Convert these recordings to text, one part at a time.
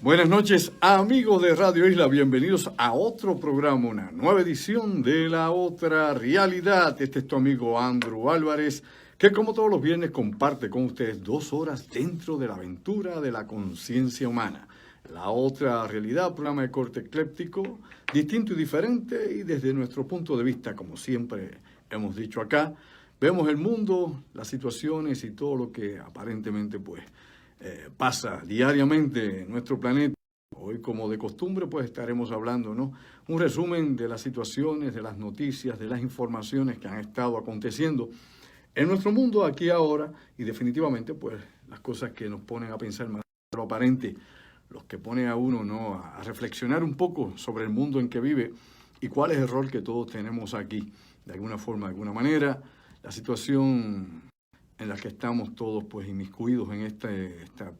Buenas noches, amigos de Radio Isla. Bienvenidos a otro programa, una nueva edición de La Otra Realidad. Este es tu amigo Andrew Álvarez, que como todos los viernes comparte con ustedes 2 horas dentro de la aventura de la conciencia humana. La Otra Realidad, programa de corte ecléptico, distinto y diferente, y desde nuestro punto de vista, como siempre hemos dicho acá, vemos el mundo, las situaciones y todo lo que aparentemente pasa diariamente en nuestro planeta. Hoy, como de costumbre, pues estaremos hablando, ¿no? Un resumen de las situaciones, de las noticias, de las informaciones que han estado aconteciendo en nuestro mundo aquí ahora, y definitivamente, pues, las cosas que nos ponen a pensar más de lo aparente, los que ponen a uno, ¿no?, a reflexionar un poco sobre el mundo en que vive y cuál es el rol que todos tenemos aquí, de alguna forma, de alguna manera. La situación en la que estamos todos pues inmiscuidos en esta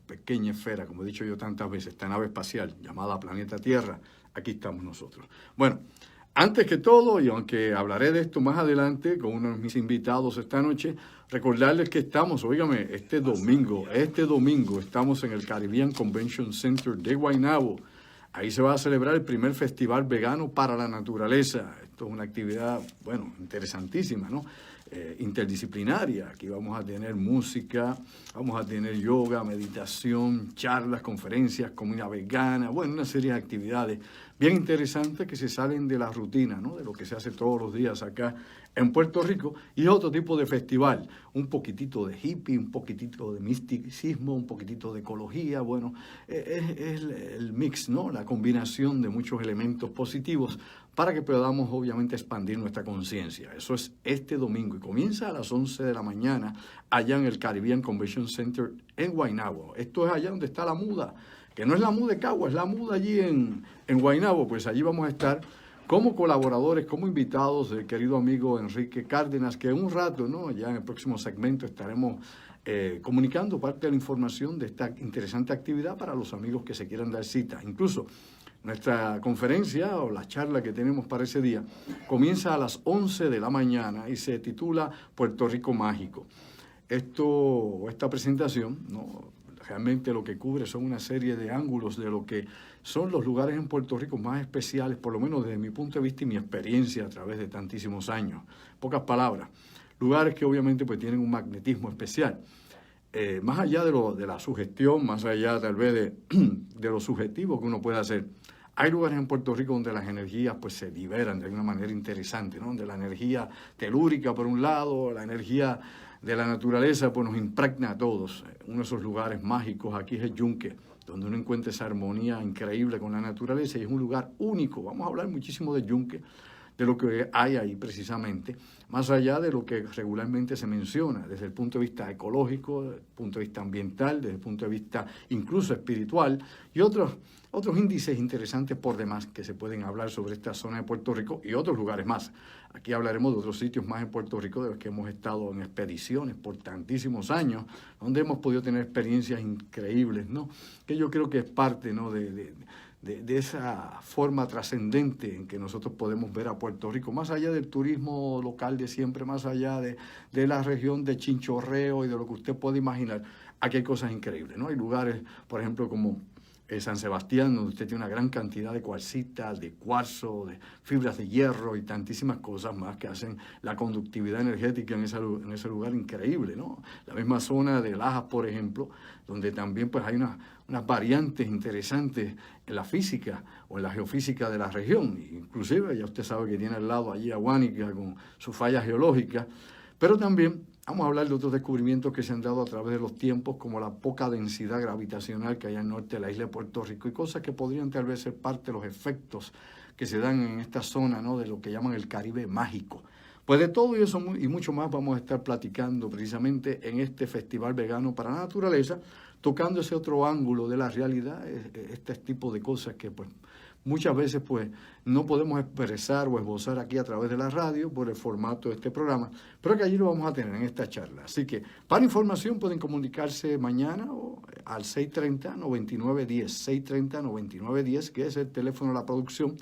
pequeña esfera, como he dicho yo tantas veces, esta nave espacial llamada Planeta Tierra, aquí estamos nosotros. Bueno, antes que todo, y aunque hablaré de esto más adelante con uno de mis invitados esta noche, recordarles que estamos, óigame, este domingo estamos en el Caribbean Convention Center de Guaynabo. Ahí se va a celebrar el primer festival vegano para la naturaleza. Esto es una actividad, bueno, interesantísima, ¿no? Interdisciplinaria. Aquí vamos a tener música, vamos a tener yoga, meditación, charlas, conferencias, comida vegana, bueno, una serie de actividades bien interesantes que se salen de la rutina, ¿no?, de lo que se hace todos los días acá en Puerto Rico, y otro tipo de festival, un poquitito de hippie, un poquitito de misticismo, un poquitito de ecología, bueno, es el mix, ¿no?, la combinación de muchos elementos positivos para que podamos obviamente expandir nuestra conciencia. Eso es este domingo y comienza a las 11 de la mañana allá en el Caribbean Convention Center en Guaynabo. Esto es allá donde está la muda, que no es la muda de Cagua, es la muda allí en Guaynabo. Pues allí vamos a estar como colaboradores, como invitados del querido amigo Enrique Cárdenas, que en un rato, ¿no?, ya en el próximo segmento estaremos comunicando parte de la información de esta interesante actividad para los amigos que se quieran dar cita. Incluso nuestra conferencia o la charla que tenemos para ese día comienza a las 11 de la mañana y se titula Puerto Rico Mágico. Esta presentación, ¿no?, realmente lo que cubre son una serie de ángulos de lo que son los lugares en Puerto Rico más especiales, por lo menos desde mi punto de vista y mi experiencia a través de tantísimos años. Pocas palabras, lugares que obviamente pues tienen un magnetismo especial. Más allá de la sugestión, más allá tal vez de lo subjetivo que uno puede hacer, hay lugares en Puerto Rico donde las energías pues se liberan de alguna manera interesante, ¿no?, donde la energía telúrica por un lado, la energía de la naturaleza pues nos impregna a todos. Uno de esos lugares mágicos aquí es el Yunque, donde uno encuentra esa armonía increíble con la naturaleza y es un lugar único. Vamos a hablar muchísimo de Yunque, de lo que hay ahí precisamente, más allá de lo que regularmente se menciona desde el punto de vista ecológico, desde el punto de vista ambiental, desde el punto de vista incluso espiritual y otros índices interesantes por demás que se pueden hablar sobre esta zona de Puerto Rico y otros lugares más. Aquí hablaremos de otros sitios más en Puerto Rico de los que hemos estado en expediciones por tantísimos años, donde hemos podido tener experiencias increíbles, ¿no?, que yo creo que es parte, ¿no?, de esa forma trascendente en que nosotros podemos ver a Puerto Rico, más allá del turismo local de siempre, más allá de la región de chinchorreo y de lo que usted puede imaginar. Aquí hay cosas increíbles, ¿no? Hay lugares, por ejemplo, como San Sebastián, donde usted tiene una gran cantidad de cuarcitas, de cuarzo, de fibras de hierro y tantísimas cosas más que hacen la conductividad energética en ese lugar increíble, ¿no? La misma zona de Lajas, por ejemplo, donde también pues hay unas variantes interesantes en la física o en la geofísica de la región. Inclusive ya usted sabe que tiene al lado allí a Guánica con sus fallas geológicas, pero también vamos a hablar de otros descubrimientos que se han dado a través de los tiempos, como la poca densidad gravitacional que hay al norte de la isla de Puerto Rico y cosas que podrían tal vez ser parte de los efectos que se dan en esta zona, ¿no?, de lo que llaman el Caribe mágico. Pues de todo eso y mucho más vamos a estar platicando precisamente en este Festival Vegano para la Naturaleza, tocando ese otro ángulo de la realidad, este tipo de cosas que pues muchas veces pues no podemos expresar o esbozar aquí a través de la radio por el formato de este programa, pero que allí lo vamos a tener en esta charla. Así que para información pueden comunicarse mañana al 630-9910, 630-9910, que es el teléfono de la producción.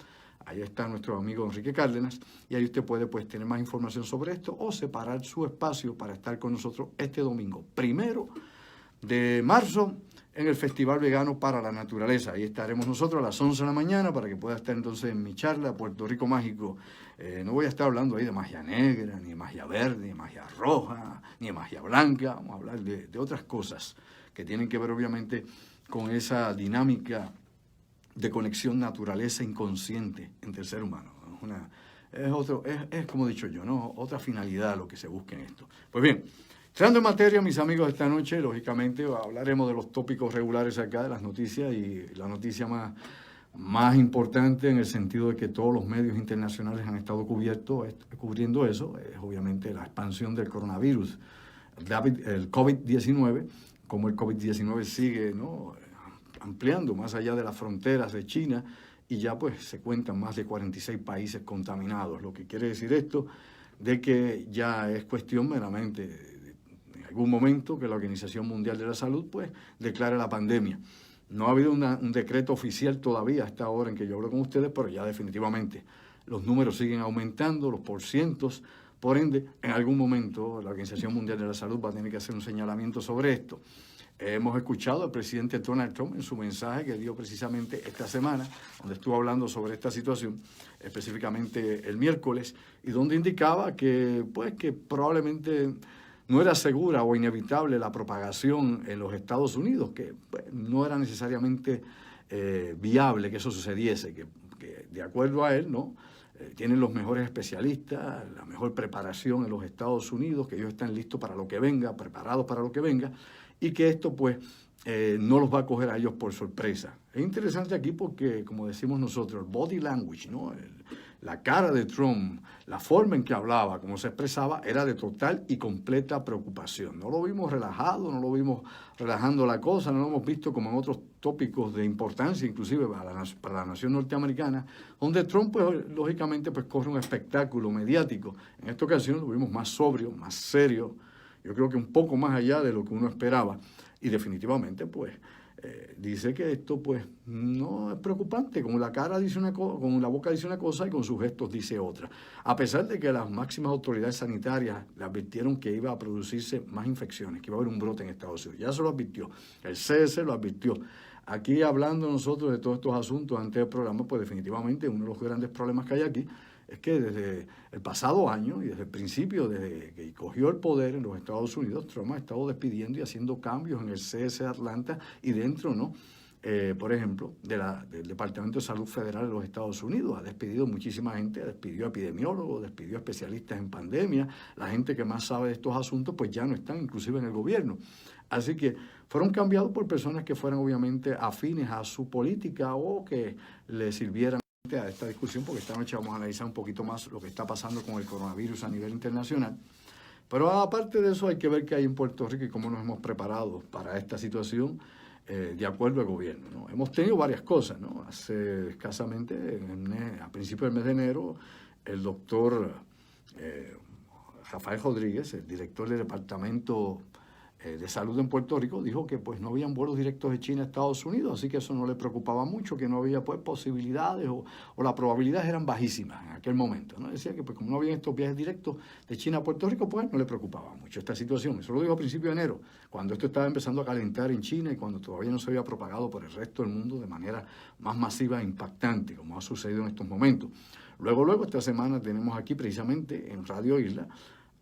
Ahí está nuestro amigo Enrique Cárdenas y ahí usted puede pues tener más información sobre esto o separar su espacio para estar con nosotros este domingo, 1 de marzo en el Festival Vegano para la Naturaleza. Ahí estaremos nosotros a las 11 de la mañana para que pueda estar entonces en mi charla Puerto Rico Mágico. No voy a estar hablando ahí de magia negra, ni de magia verde, ni de magia roja, ni de magia blanca. Vamos a hablar de otras cosas que tienen que ver obviamente con esa dinámica de conexión naturaleza inconsciente entre el ser humano. Es como he dicho yo, ¿no? Otra finalidad lo que se busca en esto. Pues bien, entrando en materia, mis amigos, esta noche, lógicamente, hablaremos de los tópicos regulares acá, de las noticias, y la noticia más importante en el sentido de que todos los medios internacionales han estado cubriendo eso, es obviamente la expansión del coronavirus, el COVID-19, como el COVID-19 sigue, ¿no?, ampliando más allá de las fronteras de China, y ya pues se cuentan más de 46 países contaminados, lo que quiere decir esto de que ya es cuestión meramente en algún momento que la Organización Mundial de la Salud pues declare la pandemia. No ha habido un decreto oficial todavía hasta ahora en que yo hablo con ustedes, pero ya definitivamente los números siguen aumentando, los porcientos, por ende, en algún momento la Organización Mundial de la Salud va a tener que hacer un señalamiento sobre esto. Hemos escuchado al presidente Donald Trump en su mensaje que dio precisamente esta semana, donde estuvo hablando sobre esta situación, específicamente el miércoles, y donde indicaba que probablemente no era segura o inevitable la propagación en los Estados Unidos, que pues, no era necesariamente viable que eso sucediese, que de acuerdo a él, ¿no?, tienen los mejores especialistas, la mejor preparación en los Estados Unidos, que ellos están listos para lo que venga, preparados para lo que venga, y que esto pues no los va a coger a ellos por sorpresa. Es interesante aquí porque, como decimos nosotros, el body language, ¿no?, la cara de Trump, la forma en que hablaba, cómo se expresaba, era de total y completa preocupación. No lo vimos relajado, no lo vimos relajando la cosa, no lo hemos visto como en otros tópicos de importancia, inclusive para la nación norteamericana, donde Trump, pues, lógicamente, pues, corre un espectáculo mediático. En esta ocasión lo vimos más sobrio, más serio, yo creo que un poco más allá de lo que uno esperaba, y definitivamente, pues, dice que esto, pues, no es preocupante. Con la cara dice una cosa, con la boca dice una cosa y con sus gestos dice otra. A pesar de que las máximas autoridades sanitarias le advirtieron que iba a producirse más infecciones, que iba a haber un brote en Estados Unidos. Ya se lo advirtió. El CDC lo advirtió. Aquí, hablando nosotros de todos estos asuntos antes del programa, pues definitivamente uno de los grandes problemas que hay aquí es que desde el pasado año y desde el principio, desde que cogió el poder en los Estados Unidos, Trump ha estado despidiendo y haciendo cambios en el CDC de Atlanta y dentro, ¿no?, por ejemplo, del Departamento de Salud Federal de los Estados Unidos. Ha despedido muchísima gente, despidió epidemiólogos, despidió especialistas en pandemia. La gente que más sabe de estos asuntos pues ya no están inclusive en el gobierno. Así que fueron cambiados por personas que fueran obviamente afines a su política o que le sirvieran a esta discusión, porque esta noche vamos a analizar un poquito más lo que está pasando con el coronavirus a nivel internacional. Pero aparte de eso hay que ver qué hay en Puerto Rico y cómo nos hemos preparado para esta situación de acuerdo al gobierno, ¿no? Hemos tenido varias cosas, ¿no? Hace escasamente, a principios del mes de enero, el doctor Rafael Rodríguez, el director del Departamento de Salud en Puerto Rico, dijo que pues no habían vuelos directos de China a Estados Unidos, así que eso no le preocupaba mucho, que no había pues posibilidades o las probabilidades eran bajísimas en aquel momento, ¿no? Decía que pues como no habían estos viajes directos de China a Puerto Rico, pues no le preocupaba mucho esta situación. Eso lo dijo a principios de enero, cuando esto estaba empezando a calentar en China y cuando todavía no se había propagado por el resto del mundo de manera más masiva e impactante, como ha sucedido en estos momentos. Luego, esta semana tenemos aquí precisamente en Radio Isla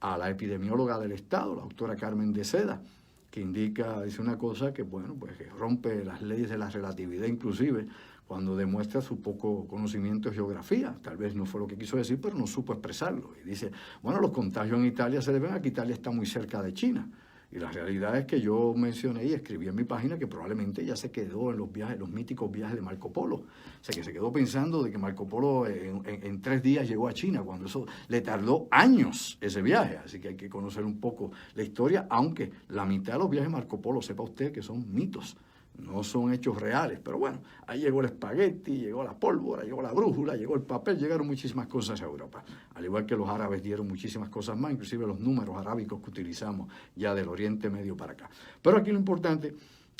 a la epidemióloga del Estado, la doctora Carmen de Seda, que dice una cosa que, bueno, pues que rompe las leyes de la relatividad inclusive, cuando demuestra su poco conocimiento de geografía. Tal vez no fue lo que quiso decir, pero no supo expresarlo. Y dice, bueno, los contagios en Italia se deben a que Italia está muy cerca de China. Y la realidad es que yo mencioné y escribí en mi página que probablemente ya se quedó en los viajes, los míticos viajes de Marco Polo. O sea, que se quedó pensando de que Marco Polo en 3 días llegó a China, cuando eso le tardó años ese viaje. Así que hay que conocer un poco la historia, aunque la mitad de los viajes de Marco Polo, sepa usted que son mitos, no son hechos reales. Pero bueno, ahí llegó el espagueti, llegó la pólvora, llegó la brújula, llegó el papel, llegaron muchísimas cosas a Europa. Al igual que los árabes dieron muchísimas cosas más, inclusive los números arábicos que utilizamos ya del Oriente Medio para acá. Pero aquí lo importante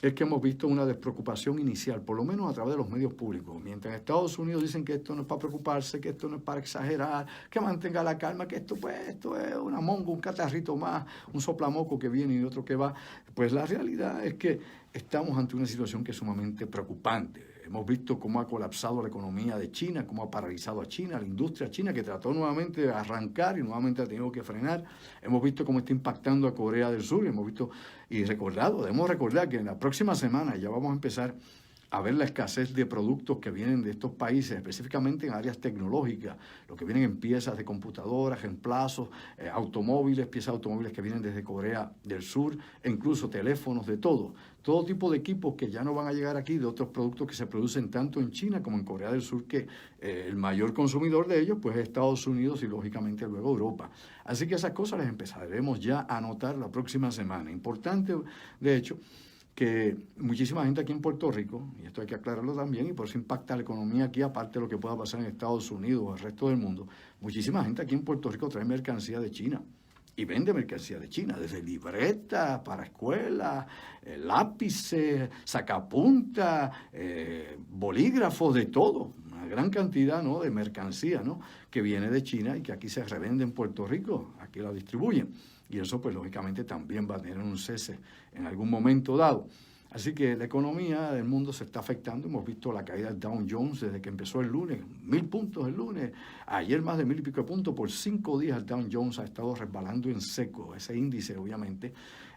es que hemos visto una despreocupación inicial, por lo menos a través de los medios públicos. Mientras en Estados Unidos dicen que esto no es para preocuparse, que esto no es para exagerar, que mantenga la calma, que esto es una monga, un catarrito más, un soplamoco que viene y otro que va, pues la realidad es que estamos ante una situación que es sumamente preocupante. Hemos visto cómo ha colapsado la economía de China, cómo ha paralizado a China, la industria china, que trató nuevamente de arrancar y nuevamente ha tenido que frenar. Hemos visto cómo está impactando a Corea del Sur, debemos recordar que en la próxima semana ya vamos a empezar a ver la escasez de productos que vienen de estos países, específicamente en áreas tecnológicas, lo que vienen en piezas de computadoras, reemplazos, piezas automóviles que vienen desde Corea del Sur, e incluso teléfonos, de todo tipo de equipos que ya no van a llegar aquí, de otros productos que se producen tanto en China como en Corea del Sur, que el mayor consumidor de ellos pues es Estados Unidos y lógicamente luego Europa. Así que esas cosas las empezaremos ya a notar la próxima semana. Importante, de hecho, que muchísima gente aquí en Puerto Rico, y esto hay que aclararlo también, y por eso impacta la economía aquí, aparte de lo que pueda pasar en Estados Unidos o el resto del mundo, muchísima gente aquí en Puerto Rico trae mercancía de China y vende mercancía de China, desde libretas para escuelas, lápices, sacapuntas, bolígrafos, de todo, una gran cantidad, ¿no?, de mercancía, ¿no?, que viene de China y que aquí se revende en Puerto Rico, aquí la distribuyen. Y eso, pues, lógicamente también va a tener un cese en algún momento dado. Así que la economía del mundo se está afectando. Hemos visto la caída del Dow Jones desde que empezó el lunes, 1.000 puntos el lunes. Ayer más de 1.000 y pico de puntos. Por 5 días el Dow Jones ha estado resbalando en seco. Ese índice, obviamente,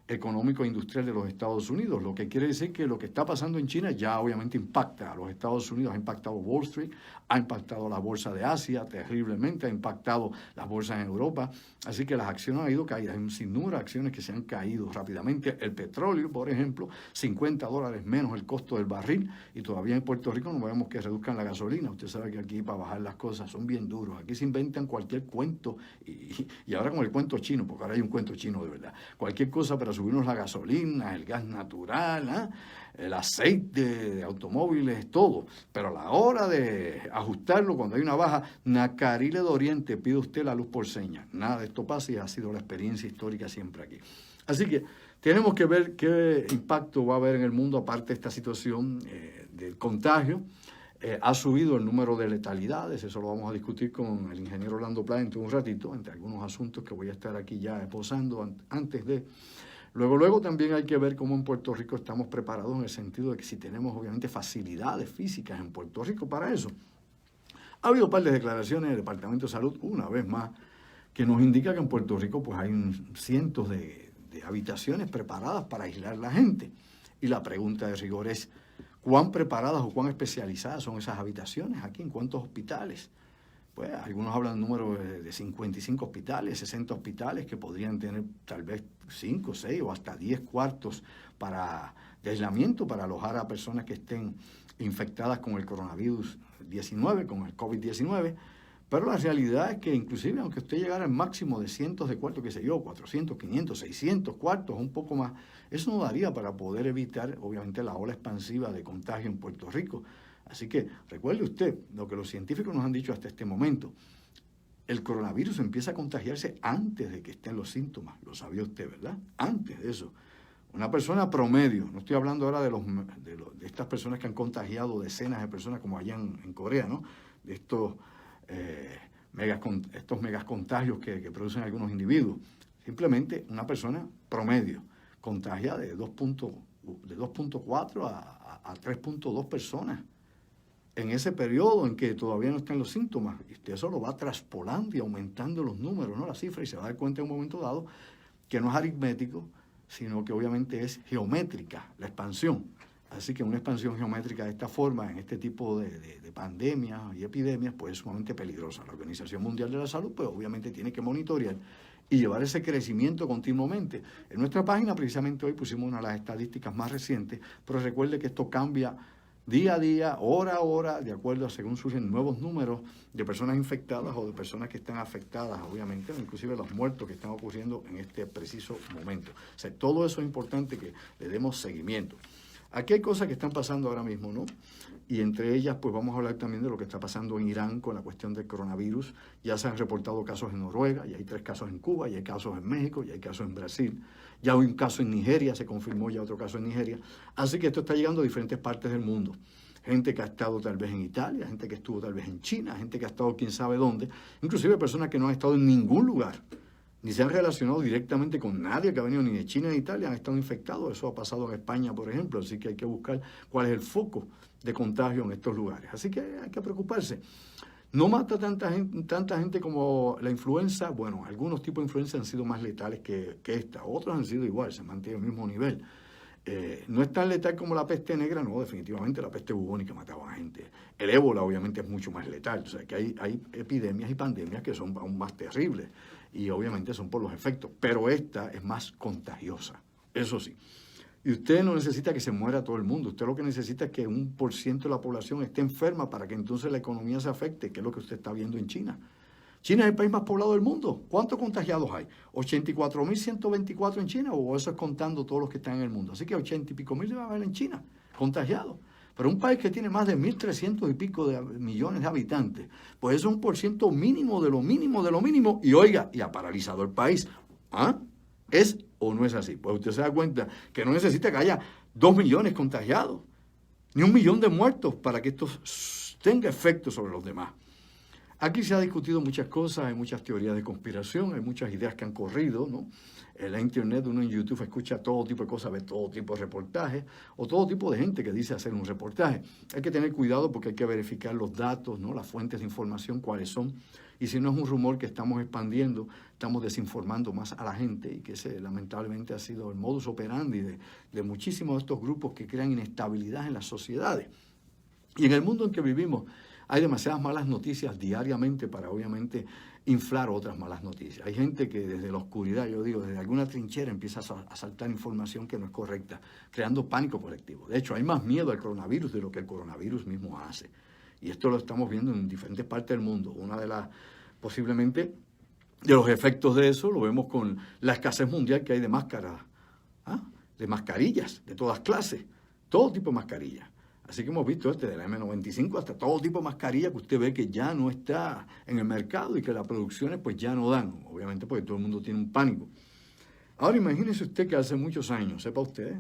económico e industrial de los Estados Unidos, lo que quiere decir que lo que está pasando en China ya obviamente impacta a los Estados Unidos, ha impactado Wall Street, ha impactado la bolsa de Asia terriblemente, ha impactado las bolsas en Europa, así que las acciones han ido caídas, hay un sinnúmero de acciones que se han caído rápidamente. El petróleo, por ejemplo, $50 menos el costo del barril, y todavía en Puerto Rico no vemos que reduzcan la gasolina. Usted sabe que aquí para bajar las cosas son bien duros, aquí se inventan cualquier cuento, y ahora con el cuento chino, porque ahora hay un cuento chino de verdad, cualquier cosa para subirnos la gasolina, el gas natural, el aceite de automóviles, todo. Pero a la hora de ajustarlo, cuando hay una baja, Nacarile de Oriente, pide usted la luz por señas. Nada de esto pasa y ha sido la experiencia histórica siempre aquí. Así que tenemos que ver qué impacto va a haber en el mundo, aparte de esta situación del contagio. Ha subido el número de letalidades, eso lo vamos a discutir con el ingeniero Orlando Plá dentro de un ratito, entre algunos asuntos que voy a estar aquí ya esbozando antes de... Luego también hay que ver cómo en Puerto Rico estamos preparados, en el sentido de que si tenemos obviamente facilidades físicas en Puerto Rico para eso. Ha habido un par de declaraciones del Departamento de Salud, una vez más, que nos indica que en Puerto Rico pues hay cientos de habitaciones preparadas para aislar a la gente. Y la pregunta de rigor es, ¿cuán preparadas o cuán especializadas son esas habitaciones aquí? ¿En cuántos hospitales? Pues algunos hablan de número de 55 hospitales, 60 hospitales que podrían tener tal vez 5, 6 o hasta 10 cuartos de aislamiento para alojar a personas que estén infectadas con el coronavirus 19, con el COVID-19. Pero la realidad es que inclusive aunque usted llegara al máximo de cientos de cuartos, 400, 500, 600 cuartos, un poco más, eso no daría para poder evitar obviamente la ola expansiva de contagio en Puerto Rico. Así que recuerde usted lo que los científicos nos han dicho hasta este momento. El coronavirus empieza a contagiarse antes de que estén los síntomas. Lo sabía usted, ¿verdad? Antes de eso. Una persona promedio, no estoy hablando ahora de estas personas que han contagiado decenas de personas como allá en Corea, ¿no? De estos megas contagios que producen algunos individuos. Simplemente una persona promedio contagia de 2.4 a 3.2 personas. En ese periodo en que todavía no están los síntomas, y usted eso lo va traspolando y aumentando los números, ¿no?, la cifra, y se va a dar cuenta en un momento dado que no es aritmético, sino que obviamente es geométrica la expansión. Así que una expansión geométrica de esta forma, en este tipo de pandemias y epidemias, pues es sumamente peligrosa. La Organización Mundial de la Salud, pues obviamente tiene que monitorear y llevar ese crecimiento continuamente. En nuestra página, precisamente hoy, pusimos una de las estadísticas más recientes, pero recuerde que esto cambia día a día, hora a hora, de acuerdo a según surgen nuevos números de personas infectadas o de personas que están afectadas, obviamente, inclusive los muertos que están ocurriendo en este preciso momento. O sea, todo eso es importante que le demos seguimiento. Aquí hay cosas que están pasando ahora mismo, ¿no? Y entre ellas, pues vamos a hablar también de lo que está pasando en Irán con la cuestión del coronavirus. Ya se han reportado casos en Noruega, y hay 3 casos en Cuba, y hay casos en México, y hay casos en Brasil. Ya hay un caso en Nigeria, se confirmó ya otro caso en Nigeria. Así que esto está llegando a diferentes partes del mundo. Gente que ha estado tal vez en Italia, gente que estuvo tal vez en China, gente que ha estado quién sabe dónde, inclusive personas que no han estado en ningún lugar, ni se han relacionado directamente con nadie que ha venido ni de China ni de Italia, han estado infectados. Eso ha pasado en España, por ejemplo, así que hay que buscar cuál es el foco de contagio en estos lugares. Así que hay que preocuparse. No mata tanta gente como la influenza. Bueno, algunos tipos de influenza han sido más letales que esta, otros han sido igual, se mantiene el mismo nivel. No es tan letal como la peste negra, no, definitivamente la peste bubónica mataba a gente. El ébola obviamente es mucho más letal, o sea que hay epidemias y pandemias que son aún más terribles y obviamente son por los efectos, pero esta es más contagiosa, eso sí. Y usted no necesita que se muera todo el mundo, usted lo que necesita es que 1% de la población esté enferma para que entonces la economía se afecte, que es lo que usted está viendo en China. China es el país más poblado del mundo. ¿Cuántos contagiados hay? 84.124 en China, o eso es contando todos los que están en el mundo. Así que 80 y pico mil debe haber en China, contagiados. Pero un país que tiene más de 1.300 y pico de millones de habitantes, pues eso es 1% mínimo de lo mínimo de lo mínimo. Y oiga, y ha paralizado el país. ¿Ah? ¿Es o no es así? Pues usted se da cuenta que no necesita que haya 2 millones contagiados, ni 1 millón de muertos para que esto tenga efecto sobre los demás. Aquí se ha discutido muchas cosas, hay muchas teorías de conspiración, hay muchas ideas que han corrido, ¿no? En la internet, uno en YouTube escucha todo tipo de cosas, ve todo tipo de reportajes, o todo tipo de gente que dice hacer un reportaje. Hay que tener cuidado porque hay que verificar los datos, ¿no? Las fuentes de información, cuáles son. Y si no es un rumor que estamos expandiendo, estamos desinformando más a la gente, y que ese lamentablemente ha sido el modus operandi de muchísimos de estos grupos que crean inestabilidad en las sociedades. Y en el mundo en que vivimos, hay demasiadas malas noticias diariamente para, obviamente, inflar otras malas noticias. Hay gente que desde la oscuridad, yo digo, desde alguna trinchera empieza a saltar información que no es correcta, creando pánico colectivo. De hecho, hay más miedo al coronavirus de lo que el coronavirus mismo hace. Y esto lo estamos viendo en diferentes partes del mundo. Una de las, posiblemente, de los efectos de eso lo vemos con la escasez mundial que hay de máscaras, de mascarillas de todas clases, todo tipo de mascarillas. Así que hemos visto de la M95 hasta todo tipo de mascarilla que usted ve que ya no está en el mercado y que las producciones pues ya no dan, obviamente porque todo el mundo tiene un pánico. Ahora imagínese usted que hace muchos años, sepa usted,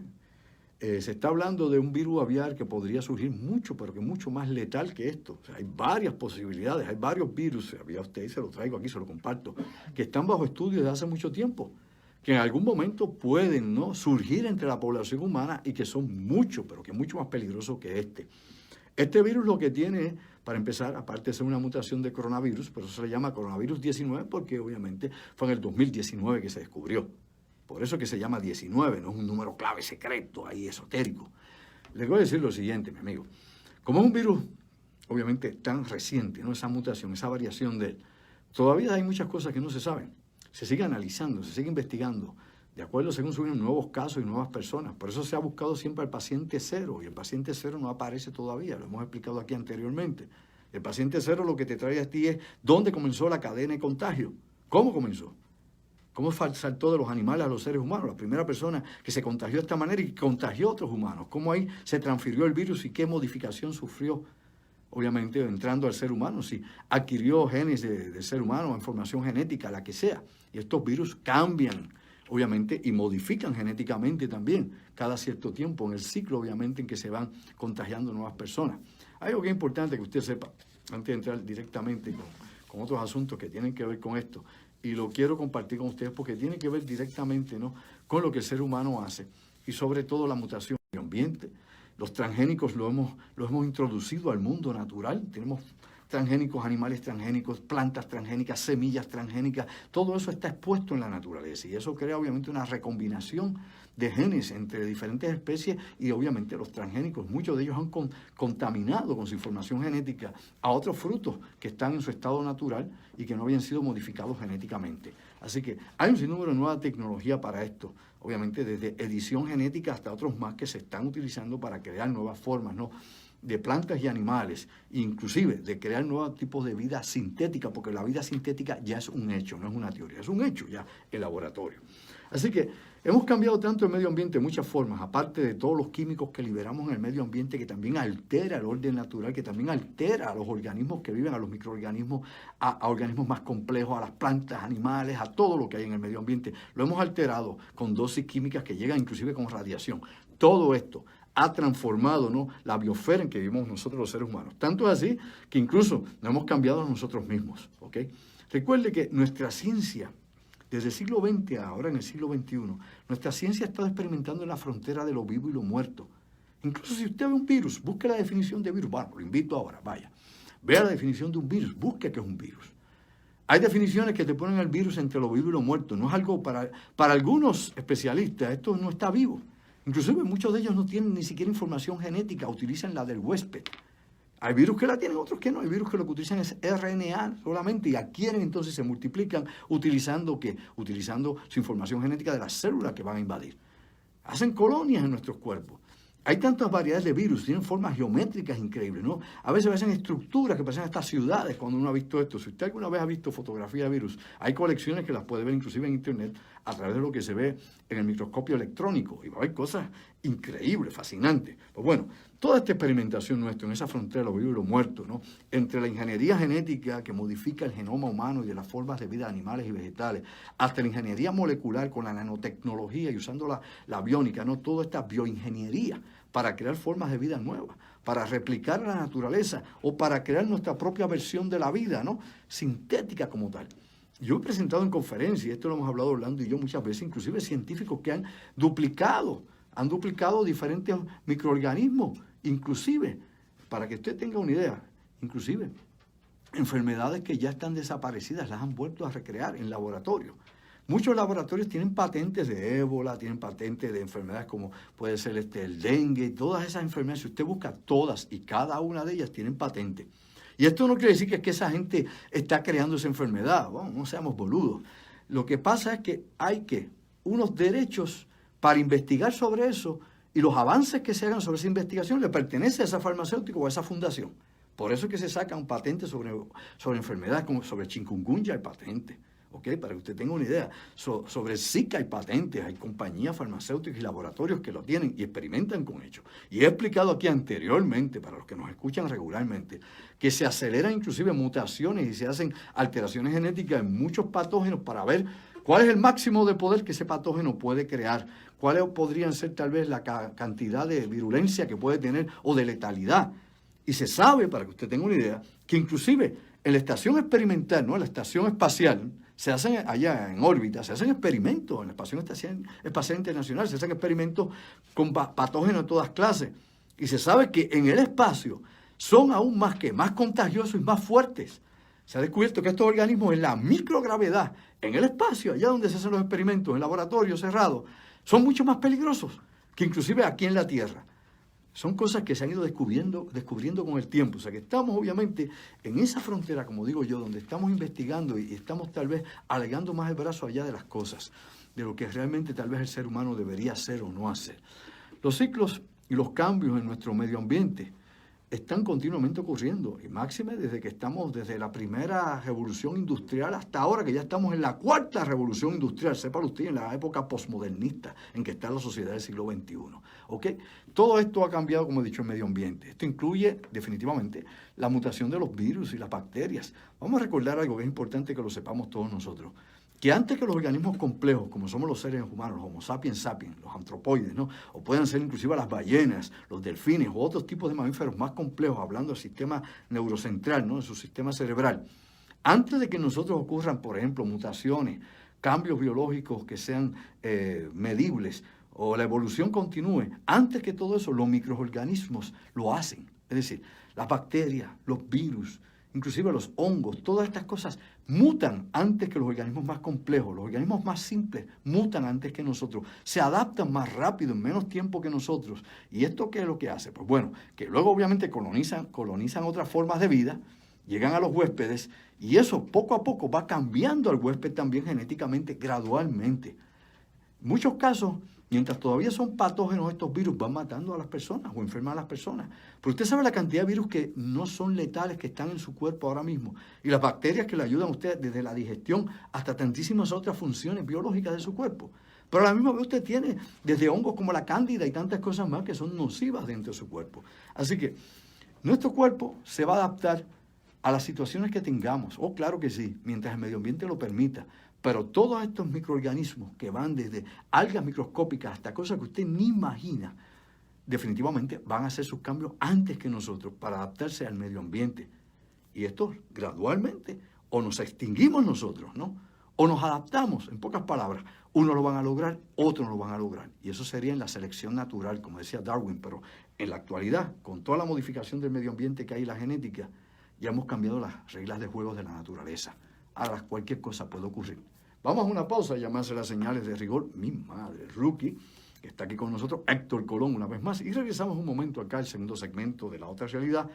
se está hablando de un virus aviar que podría surgir mucho, pero que mucho más letal que esto. O sea, hay varias posibilidades, hay varios virus, sabía usted, y se lo traigo aquí, se lo comparto, que están bajo estudio desde hace mucho tiempo, que en algún momento pueden, ¿no?, surgir entre la población humana y que son mucho, pero que mucho más peligrosos que este. Este virus lo que tiene, para empezar, aparte de ser una mutación de coronavirus, pero eso se le llama coronavirus 19 porque obviamente fue en el 2019 que se descubrió. Por eso que se llama 19, no es un número clave secreto ahí esotérico. Les voy a decir lo siguiente, mi amigo. Como es un virus, obviamente, tan reciente, ¿no?, esa mutación, esa variación de él, todavía hay muchas cosas que no se saben. Se sigue analizando, se sigue investigando, de acuerdo según suben nuevos casos y nuevas personas. Por eso se ha buscado siempre al paciente cero, y el paciente cero no aparece todavía, lo hemos explicado aquí anteriormente. El paciente cero lo que te trae a ti es dónde comenzó la cadena de contagio, cómo comenzó, cómo saltó de los animales a los seres humanos, la primera persona que se contagió de esta manera y contagió a otros humanos, cómo ahí se transfirió el virus y qué modificación sufrió. Obviamente entrando al ser humano, si adquirió genes del ser humano, información genética, la que sea. Y estos virus cambian, obviamente, y modifican genéticamente también cada cierto tiempo, en el ciclo, obviamente, en que se van contagiando nuevas personas. Hay algo que es importante que usted sepa, antes de entrar directamente con otros asuntos que tienen que ver con esto, y lo quiero compartir con ustedes porque tiene que ver directamente, ¿no?, con lo que el ser humano hace, y sobre todo la mutación del ambiente. Los transgénicos lo hemos introducido al mundo natural. Tenemos transgénicos, animales transgénicos, plantas transgénicas, semillas transgénicas. Todo eso está expuesto en la naturaleza y eso crea obviamente una recombinación de genes entre diferentes especies y obviamente los transgénicos, muchos de ellos han contaminado con su información genética a otros frutos que están en su estado natural y que no habían sido modificados genéticamente. Así que hay un sinnúmero de nueva tecnología para esto, obviamente desde edición genética hasta otros más que se están utilizando para crear nuevas formas, ¿no?, de plantas y animales, inclusive de crear nuevos tipos de vida sintética, porque la vida sintética ya es un hecho, no es una teoría, es un hecho ya en laboratorio. Así que Hemos cambiado tanto el medio ambiente de muchas formas, aparte de todos los químicos que liberamos en el medio ambiente, que también altera el orden natural, que también altera a los organismos que viven, a los microorganismos, a organismos más complejos, a las plantas, animales, a todo lo que hay en el medio ambiente. Lo hemos alterado con dosis químicas que llegan inclusive con radiación. Todo esto ha transformado, ¿no?, la biosfera en que vivimos nosotros los seres humanos. Tanto es así que incluso nos hemos cambiado a nosotros mismos, ¿ok? Recuerde que nuestra ciencia, desde el siglo XX a ahora en el siglo XXI, nuestra ciencia ha estado experimentando en la frontera de lo vivo y lo muerto. Incluso si usted ve un virus, busque la definición de virus. Bueno, lo invito ahora, vaya. Vea la definición de un virus, busque qué es un virus. Hay definiciones que te ponen el virus entre lo vivo y lo muerto. No es algo para algunos especialistas, esto no está vivo. Inclusive muchos de ellos no tienen ni siquiera información genética, utilizan la del huésped. Hay virus que la tienen, otros que no. Hay virus que lo que utilizan es RNA solamente y adquieren, entonces se multiplican utilizando ¿qué? Utilizando su información genética de las células que van a invadir. Hacen colonias en nuestros cuerpos. Hay tantas variedades de virus, tienen formas geométricas increíbles, ¿no? A veces hacen estructuras que parecen estas ciudades cuando uno ha visto esto. Si usted alguna vez ha visto fotografía de virus, hay colecciones que las puede ver inclusive en internet a través de lo que se ve en el microscopio electrónico. Y va a haber cosas increíbles, fascinantes. Pues bueno, toda esta experimentación nuestra en esa frontera de lo vivo y lo muerto, ¿no?, entre la ingeniería genética que modifica el genoma humano y de las formas de vida de animales y vegetales, hasta la ingeniería molecular con la nanotecnología y usando la biónica, ¿no?, toda esta bioingeniería para crear formas de vida nuevas, para replicar la naturaleza o para crear nuestra propia versión de la vida, ¿no?, sintética como tal. Yo he presentado en conferencias, esto lo hemos hablado Orlando y yo muchas veces, inclusive científicos que han duplicado diferentes microorganismos, inclusive, para que usted tenga una idea, inclusive enfermedades que ya están desaparecidas, las han vuelto a recrear en laboratorio. Muchos laboratorios tienen patentes de ébola, tienen patentes de enfermedades como puede ser el dengue, todas esas enfermedades, si usted busca todas y cada una de ellas tienen patente. Y esto no quiere decir que es que esa gente está creando esa enfermedad, bueno, no seamos boludos. Lo que pasa es que hay unos derechos para investigar sobre eso y los avances que se hagan sobre esa investigación le pertenece a esa farmacéutica o a esa fundación. Por eso es que se sacan patentes sobre enfermedades como sobre chikungunya hay patentes. ¿Ok? Para que usted tenga una idea, sobre el Zika hay patentes, hay compañías farmacéuticas y laboratorios que lo tienen y experimentan con ello. Y he explicado aquí anteriormente, para los que nos escuchan regularmente, que se aceleran inclusive mutaciones y se hacen alteraciones genéticas en muchos patógenos para ver cuál es el máximo de poder que ese patógeno puede crear, cuáles podrían ser tal vez la cantidad de virulencia que puede tener o de letalidad. Y se sabe, para que usted tenga una idea, que inclusive en la estación experimental, ¿no?, en la estación espacial, se hacen allá en órbita, se hacen experimentos en la Estación Espacial Internacional, se hacen experimentos con patógenos de todas clases. Y se sabe que en el espacio son aún más contagiosos y más fuertes. Se ha descubierto que estos organismos en la microgravedad, en el espacio, allá donde se hacen los experimentos, en laboratorios cerrados, son mucho más peligrosos que inclusive aquí en la Tierra. Son cosas que se han ido descubriendo con el tiempo. O sea que estamos obviamente en esa frontera, como digo yo, donde estamos investigando y estamos tal vez alegando más el brazo allá de las cosas, de lo que realmente tal vez el ser humano debería hacer o no hacer. Los ciclos y los cambios en nuestro medio ambiente están continuamente ocurriendo, y máxime desde la primera revolución industrial hasta ahora, que ya estamos en la cuarta revolución industrial, sepa usted, en la época posmodernista en que está la sociedad del siglo XXI. ¿Ok? Todo esto ha cambiado, como he dicho, el medio ambiente. Esto incluye definitivamente la mutación de los virus y las bacterias. Vamos a recordar algo que es importante que lo sepamos todos nosotros. Que antes que los organismos complejos, como somos los seres humanos, los Homo sapiens sapiens, los antropoides, ¿no?, o puedan ser inclusive las ballenas, los delfines o otros tipos de mamíferos más complejos, hablando del sistema neurocentral, ¿no?, de su sistema cerebral, antes de que nosotros ocurran, por ejemplo, mutaciones, cambios biológicos que sean medibles o la evolución continúe, antes que todo eso, los microorganismos lo hacen. Es decir, las bacterias, los virus, inclusive los hongos, todas estas cosas mutan antes que los organismos más complejos. Los organismos más simples mutan antes que nosotros. Se adaptan más rápido, en menos tiempo que nosotros. ¿Y esto qué es lo que hace? Pues bueno, que luego obviamente colonizan otras formas de vida, llegan a los huéspedes y eso poco a poco va cambiando al huésped también genéticamente, gradualmente. En muchos casos, mientras todavía son patógenos, estos virus van matando a las personas o enferman a las personas. Pero usted sabe la cantidad de virus que no son letales que están en su cuerpo ahora mismo. Y las bacterias que le ayudan a usted desde la digestión hasta tantísimas otras funciones biológicas de su cuerpo. Pero a la misma vez usted tiene desde hongos como la cándida y tantas cosas más que son nocivas dentro de su cuerpo. Así que nuestro cuerpo se va a adaptar a las situaciones que tengamos. Oh, claro que sí, mientras el medio ambiente lo permita. Pero todos estos microorganismos que van desde algas microscópicas hasta cosas que usted ni imagina, definitivamente van a hacer sus cambios antes que nosotros para adaptarse al medio ambiente. Y esto gradualmente, o nos extinguimos nosotros, ¿no? O nos adaptamos, en pocas palabras. Unos lo van a lograr, otros no lo van a lograr. Y eso sería en la selección natural, como decía Darwin. Pero en la actualidad, con toda la modificación del medio ambiente que hay en la genética, ya hemos cambiado las reglas de juego de la naturaleza. Ahora cualquier cosa puede ocurrir. Vamos a una pausa, llamarse las señales de rigor. Mi madre, Rookie, que está aquí con nosotros, Héctor Colón, una vez más. Y regresamos un momento acá al segundo segmento de La Otra Realidad,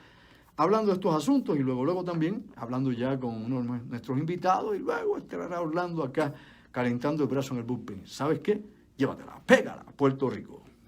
hablando de estos asuntos y luego también hablando ya con uno de nuestros invitados y luego estará Orlando acá calentando el brazo en el bullpen. ¿Sabes qué? Llévatela, pégala a Puerto Rico.